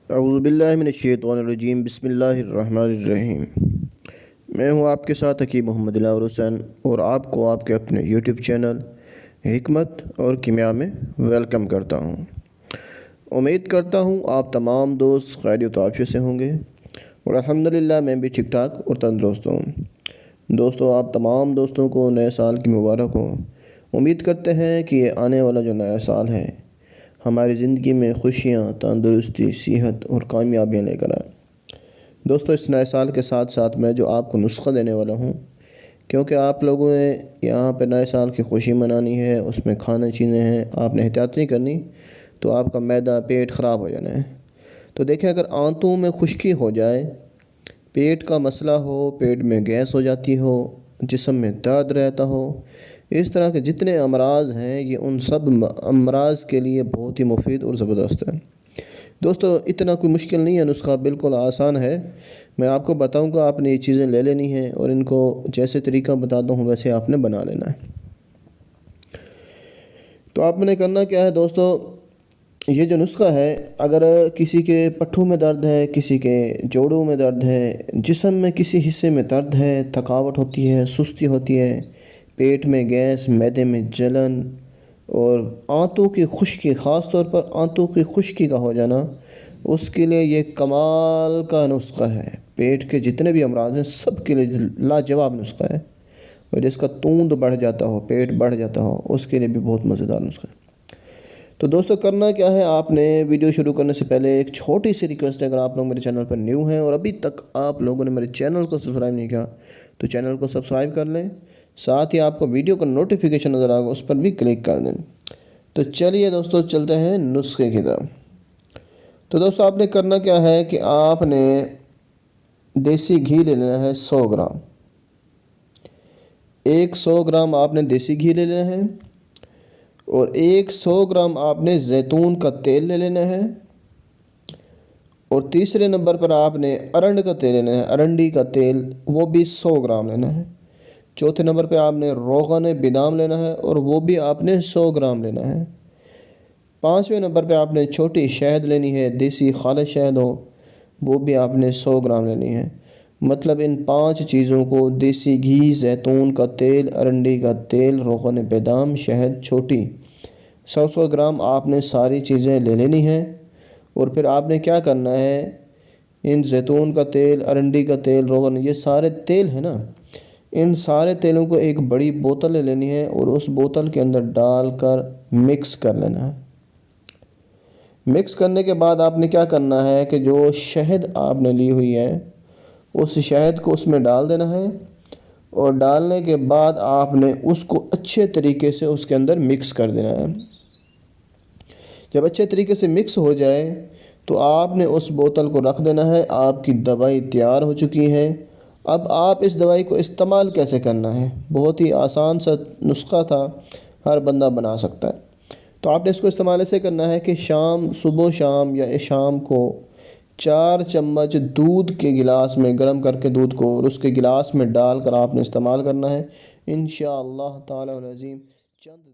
اعوذ باللہ من الشیطان الرجیم، بسم اللہ الرحمن الرحیم۔ میں ہوں آپ کے ساتھ حکیم محمد دلاور حسین، اور آپ کو آپ کے اپنے یوٹیوب چینل حکمت اور کیمیا میں ویلکم کرتا ہوں۔ امید کرتا ہوں آپ تمام دوست خیریت و عافیت سے ہوں گے، اور الحمدللہ میں بھی ٹھیک ٹھاک اور تندرست ہوں۔ دوستو، آپ تمام دوستوں کو نئے سال کی مبارک ہو۔ امید کرتے ہیں کہ یہ آنے والا جو نیا سال ہے ہماری زندگی میں خوشیاں، تندرستی، صحت اور کامیابیاں لے کر آئے۔ دوستو، اس نئے سال کے ساتھ ساتھ میں جو آپ کو نسخہ دینے والا ہوں، کیونکہ آپ لوگوں نے یہاں پہ نئے سال کی خوشی منانی ہے، اس میں کھانے چیزیں ہیں، آپ نے احتیاط نہیں کرنی تو آپ کا معدہ، پیٹ خراب ہو جانا ہے۔ تو دیکھیں، اگر آنتوں میں خشکی ہو جائے، پیٹ کا مسئلہ ہو، پیٹ میں گیس ہو جاتی ہو، جسم میں درد رہتا ہو، اس طرح کے جتنے امراض ہیں یہ ان سب امراض کے لیے بہت ہی مفید اور زبردست ہے۔ دوستو، اتنا کوئی مشکل نہیں ہے، نسخہ بالکل آسان ہے۔ میں آپ کو بتاؤں گا، آپ نے یہ چیزیں لے لینی ہیں اور ان کو جیسے طریقہ بتاتا ہوں ویسے آپ نے بنا لینا ہے۔ تو آپ نے کرنا کیا ہے دوستو، یہ جو نسخہ ہے، اگر کسی کے پٹھوں میں درد ہے، کسی کے جوڑوں میں درد ہے، جسم میں کسی حصے میں درد ہے، تھکاوٹ ہوتی ہے، سستی ہوتی ہے، پیٹ میں گیس، معدے میں جلن اور آنتوں کی خشکی، خاص طور پر آنتوں کی خشکی کا ہو جانا، اس کے لیے یہ کمال کا نسخہ ہے۔ پیٹ کے جتنے بھی امراض ہیں سب کے لیے لاجواب نسخہ ہے، اور جس کا توند بڑھ جاتا ہو، پیٹ بڑھ جاتا ہو، اس کے لیے بھی بہت مزیدار نسخہ ہے۔ تو دوستو، کرنا کیا ہے، آپ نے ویڈیو شروع کرنے سے پہلے ایک چھوٹی سی ریکویسٹ ہے، اگر آپ لوگ میرے چینل پر نیو ہیں اور ابھی تک آپ لوگوں نے میرے چینل کو سبسکرائب نہیں کیا تو چینل کو سبسکرائب کر لیں، ساتھ ہی آپ کو ویڈیو کا نوٹیفیکیشن نظر آئے گا، اس پر بھی کلک کر دیں۔ تو چلیے دوستو، چلتے ہیں نسخے کی طرف۔ تو دوستو، آپ نے کرنا کیا ہے کہ آپ نے دیسی گھی لے لینا ہے 100 گرام۔ 100 گرام آپ نے دیسی گھی لے لینا ہے، اور 100 گرام آپ نے زیتون کا تیل لے لینا ہے، اور تیسرے نمبر پر آپ نے ارنڈ کا تیل لینا ہے، ارنڈی کا تیل، وہ بھی 100 گرام لینا ہے۔ چوتھے نمبر پہ آپ نے روغن بادام لینا ہے، اور وہ بھی آپ نے 100 گرام لینا ہے۔ پانچویں نمبر پہ آپ نے چھوٹی شہد لینی ہے، دیسی خالص شہد ہو، وہ بھی آپ نے 100 گرام لینی ہے۔ مطلب ان 5 چیزوں کو، دیسی گھی، زیتون کا تیل، ارنڈی کا تیل، روغن بادام، شہد، چھوٹی، 100 گرام آپ نے ساری چیزیں لے لینی ہیں۔ اور پھر آپ نے کیا کرنا ہے، ان زیتون کا تیل، ارنڈی کا تیل، روغن، یہ سارے تیل ہیں نا، ان سارے تیلوں کو ایک بڑی بوتل لے لینی ہے، اور اس بوتل کے اندر ڈال کر مکس کر لینا ہے۔ مکس کرنے کے بعد آپ نے کیا کرنا ہے کہ جو شہد آپ نے لی ہوئی ہے، اس شہد کو اس میں ڈال دینا ہے، اور ڈالنے کے بعد آپ نے اس کو اچھے طریقے سے اس کے اندر مکس کر دینا ہے۔ جب اچھے طریقے سے مکس ہو جائے تو آپ نے اس بوتل کو رکھ دینا ہے۔ آپ کی دوائی تیار ہو چکی ہے۔ اب آپ اس دوائی کو استعمال کیسے کرنا ہے، بہت ہی آسان سا نسخہ تھا، ہر بندہ بنا سکتا ہے۔ تو آپ نے اس کو استعمال ایسے کرنا ہے کہ صبح شام یا شام کو 4 چمچ دودھ کے گلاس میں گرم کر کے دودھ کو، اور اس کے گلاس میں ڈال کر آپ نے استعمال کرنا ہے۔ انشاءاللہ تعالی العظیم چند